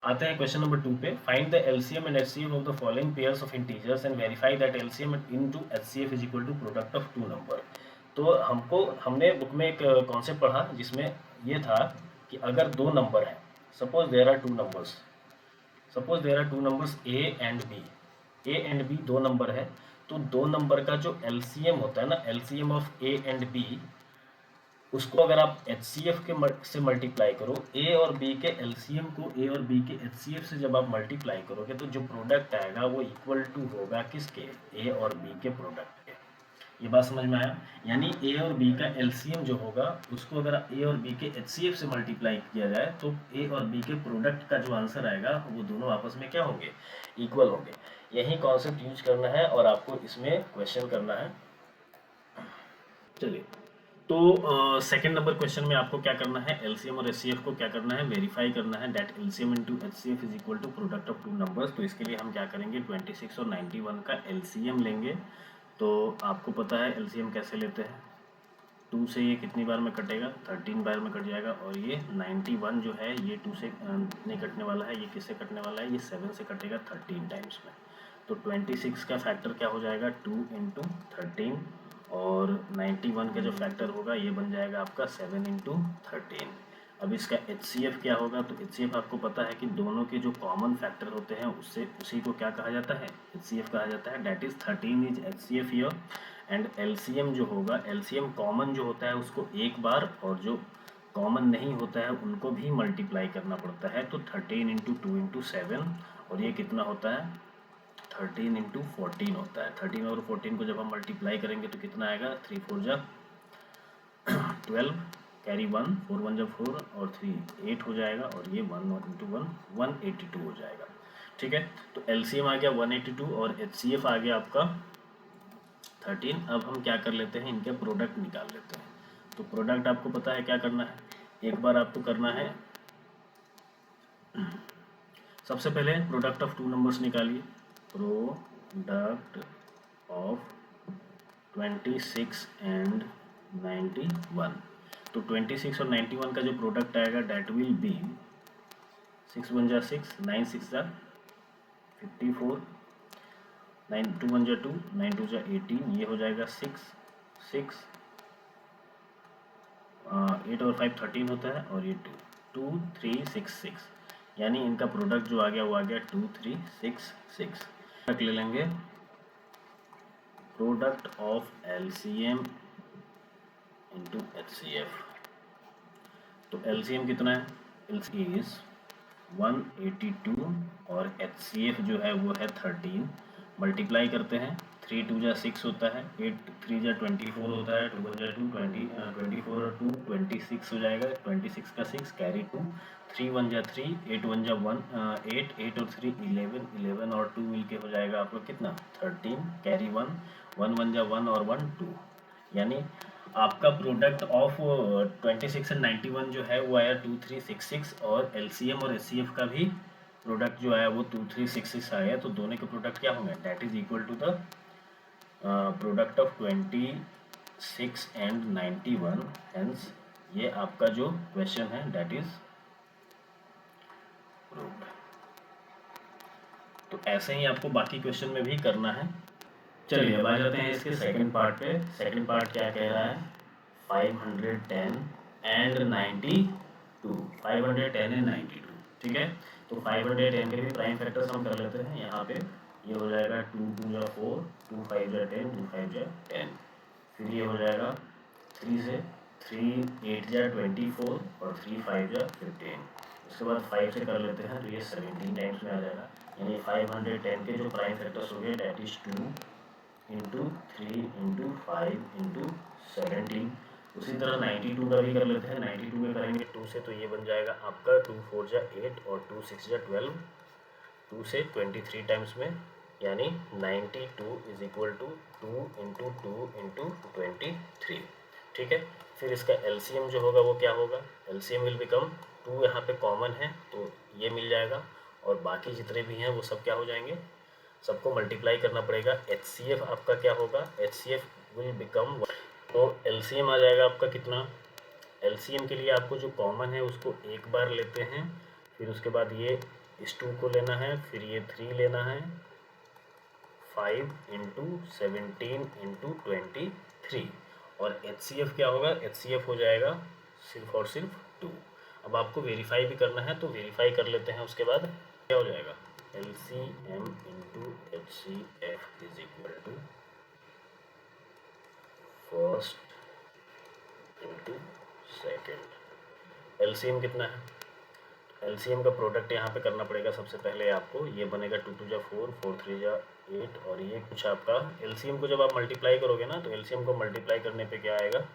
आते हैं question number 2 पे। Find the LCM and HCF of the following pairs of integers and verify that LCM into HCF is equal to product of two number. तो हमने book में एक concept पढ़ा जिसमें ये था कि अगर दो नंबर हैं, suppose there are two numbers A and B दो नंबर है, तो दो नंबर का जो एलसीएम होता है ना, LCM of A and B, उसको अगर आप एच से मल्टीप्लाई करो, ए और बी के एलसीएम को ए और बी के एच से जब आप मल्टीप्लाई करोगे तो जो प्रोडक्ट आएगा वो इक्वल टू होगा किसके, ए और बी के प्रोडक्ट के। ये बात समझ में आया? यानी ए और बी का एलसीएम जो होगा उसको अगर ए और बी के एचसीएफ से मल्टीप्लाई किया जाए तो ए और बी के प्रोडक्ट का जो आंसर आएगा वो दोनों आपस में क्या होंगे, इक्वल होंगे। यही कॉन्सेप्ट यूज करना है और आपको इसमें क्वेश्चन करना है। चलिए, तो सेकंड नंबर क्वेश्चन में आपको क्या करना है, एलसीएम और एचसीएफ को क्या करना है, वेरीफाई करना है that LCM into HCF is equal to product of two numbers. तो इसके लिए हम क्या करेंगे, 26 और 91 का एलसीएम लेंगे। तो आपको पता है एलसीएम कैसे लेते हैं, 2 से ये कितनी बार में कटेगा, 13 बार में कट जाएगा। और ये 91 जो है ये 2 से नहीं कटने वाला है, ये किससे कटने वाला है, ये 7 से कटेगा 13 टाइम्स में। तो 26 का फैक्टर क्या हो जाएगा, 2 इंटू 13, और 91 का जो फैक्टर होगा ये बन जाएगा आपका 7 इंटू 13। अब इसका एचसीएफ क्या होगा, तो एचसीएफ आपको पता है कि दोनों के जो कॉमन फैक्टर होते हैं उससे उसी को क्या कहा जाता है, एचसीएफ कहा जाता है। That is 13 is HCF here. And LCM जो होगा, एलसीएम कॉमन जो होता है उसको एक बार, और जो कॉमन नहीं होता है उनको भी मल्टीप्लाई करना पड़ता है। तो 13 इंटू 2 इंटू 7, और ये कितना होता है, 13 इंटू 14 होता है। 13 और 14 को जब हम मल्टीप्लाई करेंगे तो कितना आएगा, 3 4 जा 12, कैरी 1, 4 1 जा 4 और 3 8 हो जाएगा, और ये 1 इंटू 1 182 हो जाएगा। ठीक है, तो एलसीएम आ गया 182 और एचसीएफ आ गया आपका 13। अब हम क्या कर लेते हैं, इनके प्रोडक्ट निकाल लेते हैं। तो प्रोडक्ट आपको पता है क्या करना है, एक बार आपको करना है, सबसे पहले प्रोडक्ट ऑफ टू नंबर्स निकालिए। Product of 26 and 91। तो 26 और 91 का जो प्रोडक्ट आएगा डेट विल बी 6 1 जा 6, 9 6 जा 54, 9 2 1 जा 2, 9 2 जा 18, ये हो जाएगा 6 6, 8 और 5 13 होता है, और ये 2 2 3 6 6, यानी इनका प्रोडक्ट जो आ गया वो आ गया 2 3 6 6। तक ले लेंगे product of LCM into HCF. तो एलसीएम कितना है, एलसीएम इज 182 और एचसीएफ जो है वो है 13। मल्टीप्लाई करते हैं, 3 2 जा 6 होता है, 8 3 जा 24 होता है, 2 1 जा 2 24 और 2 26 हो जाएगा, 26 का 6 कैरी 2, 3 1 जा 3, 8 1 जा 1 8 8 और 3 11, 11 और 2 मिलके हो जाएगा आपका कितना, 13, कैरी 1 1 1 जा 1 और 1 2। यानी आपका प्रोडक्ट ऑफ 26 एंड 91 जो है वो आया 2366, और एलसीएम और एचसीएफ का भी प्रोडक्ट जो आया वो 2366 आया। तो दोनों के प्रोडक्ट क्या होंगे, that is equal to the product of 26 and 91। Hence ये आपका जो क्वेश्चन है दैट इज प्रूव्ड। तो ऐसे ही आपको बाकी क्वेश्चन में भी करना है। चलिए अब आ जाते हैं इसके सेकंड पार्ट पे। सेकंड पार्ट क्या कह रहा है, 510 एंड 92, 510 एंड 92। ठीक है, तो 510 के भी प्राइम फैक्टर्स हम कर लेते हैं। यहाँ पे ये हो जाएगा 2 2 जा 4, 2 5 जा 10, 2 5 जा 10। फिर ये हो जाएगा 3 से 3 8 जा 24 और 3 5 जा 15। उसके बाद 5 से कर लेते हैं तो ये 17 टाइम्स में आ जाएगा। यानी 510 के जो प्राइम फैक्टर्स हो गए that is 2 into 3 into 5 into 17। उसी तरह 92 का भी कर लेते हैं। 92 में करेंगे 2 से तो ये बन जाएगा आपका 2 4 जा 8 और 2 6 जा 12, 2 से 23 टाइम्स में, यानी 92 is equal to 2 into 2 into 23। ठीक है, फिर इसका एलसीएम जो होगा वो क्या होगा, एलसीएम विल बिकम 2, यहाँ पे कॉमन है तो ये मिल जाएगा, और बाकी जितने भी हैं वो सब क्या हो जाएंगे, सबको मल्टीप्लाई करना पड़ेगा। एचसीएफ आपका क्या होगा, एचसीएफ विल बिकम, तो एलसीएम आ जाएगा आपका कितना, एलसीएम के लिए आपको जो कॉमन है उसको एक बार लेते हैं, फिर उसके बाद ये इस 2 को लेना है, फिर ये 3 लेना है, 5 इंटू 17 इंटू 23, और HCF क्या होगा, HCF हो जाएगा सिर्फ और सिर्फ 2। अब आपको वेरीफाई भी करना है, तो वेरीफाई कर लेते हैं। उसके बाद क्या हो जाएगा, LCM into HCF is equal to first into second. LCM कितना है, LCM का प्रोडक्ट यहाँ पे करना पड़ेगा सबसे पहले आपको। ये बनेगा 2 2 जा 4, 4 3 जा 8, और ये कुछ आपका LCM को जब आप मल्टीप्लाई करोगे ना, तो LCM को मल्टीप्लाई करने पे क्या आएगा,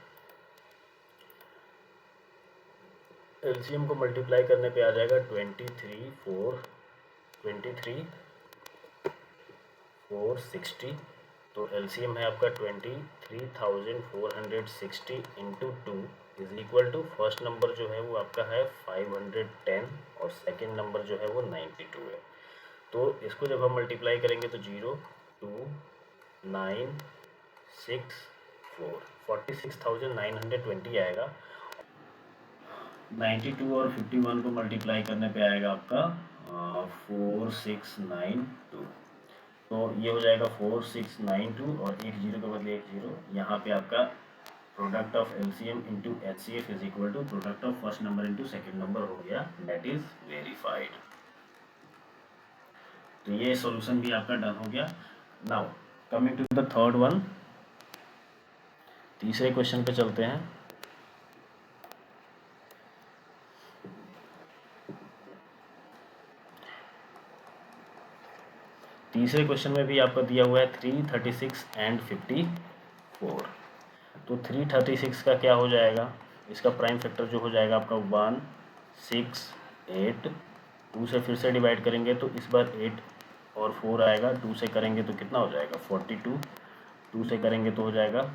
LCM को मल्टीप्लाई करने पे आ जाएगा 23 4 60। तो LCM है आपका 23,460 into 2 is equal to, first number जो है वो आपका है 510 और सेकेंड नंबर जो है वो 92 है। तो इसको जब हम मल्टीप्लाई करेंगे तो 0 2 9 6 4 46,920 आएगा। 92 और 51 को मल्टीप्लाई करने पे आएगा आपका 4692। तो ये हो जाएगा 4692, और एक जीरो के बदले एक जीरो। यहाँ पे आपका product of LCM into HCF is equal to product of first number into second number हो गया, दैट इज वेरीफाइड। तो ये सॉल्यूशन भी आपका डन हो गया। Now coming to the third one, तीसरे क्वेश्चन पे चलते हैं। तीसरे क्वेश्चन में भी आपको दिया हुआ है 336 एंड 54। तो 336 का क्या हो जाएगा, इसका प्राइम फैक्टर जो हो जाएगा आपका 1 6 8, 2 से फिर से डिवाइड करेंगे तो इस बार 8 और 4 आएगा, 2 से करेंगे तो कितना हो जाएगा 42, 2 से करेंगे तो हो जाएगा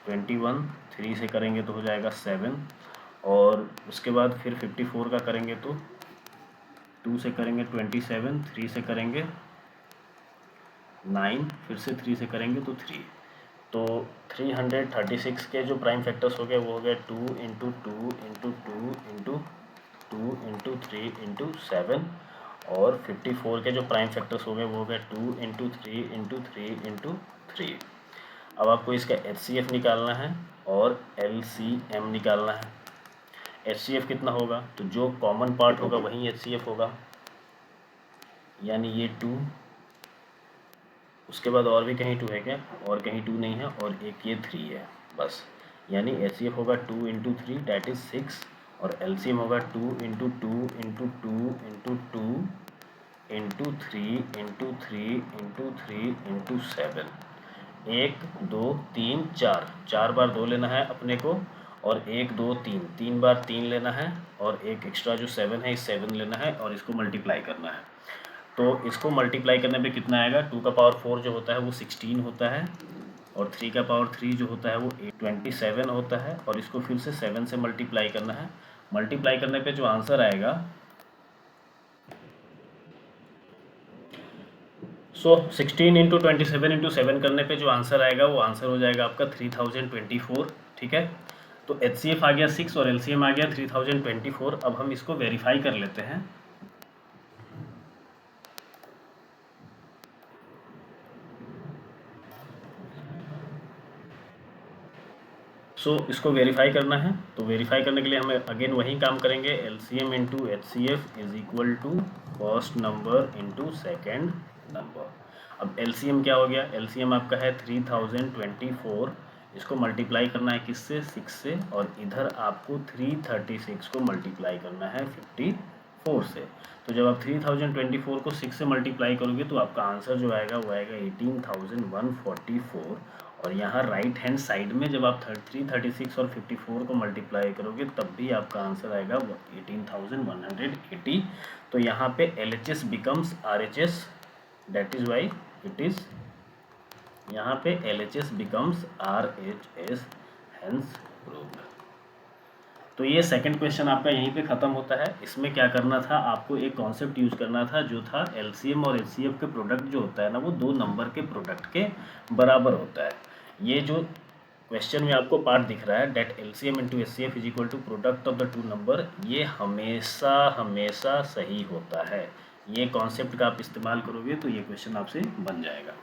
21, 3 से करेंगे तो हो जाएगा 7, और उसके बाद फिर 54 का करेंगे तो 2 से करेंगे 27, 3 से करेंगे 9, फिर से 3 से करेंगे तो 3। तो 336 के जो प्राइम फैक्टर्स हो गए वो हो गए 2 into 2 into 2 into 2 into 3 into 7, और 54 के जो प्राइम फैक्टर्स हो गए वो हो गए 2 इंटू 3 इंटू 3 इंटू 3। अब आपको इसका HCF निकालना है और LCM निकालना है। HCF कितना होगा, तो जो कॉमन पार्ट होगा वही HCF होगा, यानी ये 2, उसके बाद और भी कहीं 2 है क्या, और कहीं 2 नहीं है, और एक ये 3 है बस। यानी HCF होगा 2 इंटू 3 डैट इज 6, और LCM होगा 2 into 2 into 2 into 2 into 3 into 3 into 3 into 7। 1 2 3 4, 4 बार 2 लेना है अपने को, और 1 2 3, 3 बार 3 लेना है, और एक एक्स्ट्रा जो 7 है इस 7 लेना है, और इसको मल्टीप्लाई करना है। तो इसको मल्टीप्लाई करने पे कितना आएगा, 2 का पावर 4 जो होता है वो 16 होता है, और 3 का पावर 3 जो होता है वो 27 होता है, और इसको फिर से 7 से मल्टीप्लाई करना है। मल्टीप्लाई करने पे जो आंसर आएगा, सो 16 इंटू 27 इंटू 7 करने पे जो आंसर आएगा वो आंसर हो जाएगा आपका 3024। ठीक है, तो HCF आ गया 6 और LCM आ गया 3024। अब हम इसको वेरीफाई कर लेते हैं। इसको वेरीफाई करना है, तो वेरीफाई करने के लिए हमें अगेन वही काम करेंगे। LCM into HCF is equal to first number into second number. अब LCM क्या हो गया, LCM आपका है 3024, इसको मल्टीप्लाई करना है किससे, 6 से, और इधर आपको 336 को मल्टीप्लाई करना है 54 से। तो जब आप 3024 को 6 से मल्टीप्लाई करोगे तो आपका आंसर जो आएगा वो आएगा 18,144, और यहाँ राइट हैंड साइड में जब आप 336 और 54 को मल्टीप्लाई करोगे तब भी आपका आंसर आएगा 18,180। तो यहाँ पे LHS becomes RHS, that is why it is, यहाँ पे LHS becomes RHS, hence proved. तो ये सेकंड क्वेश्चन आपका यहीं पे ख़त्म होता है। इसमें क्या करना था, आपको एक कॉन्सेप्ट यूज़ करना था, जो था LCM और HCF के प्रोडक्ट जो होता है ना वो 2 नंबर के प्रोडक्ट के बराबर होता है। ये जो क्वेश्चन में आपको पार्ट दिख रहा है, that LCM into HCF is equal to product of the 2 number, ये हमेशा हमेशा सही होता है। ये कॉन्सेप्ट का आप इस्तेमाल करोगे तो ये क्वेश्चन आपसे बन जाएगा।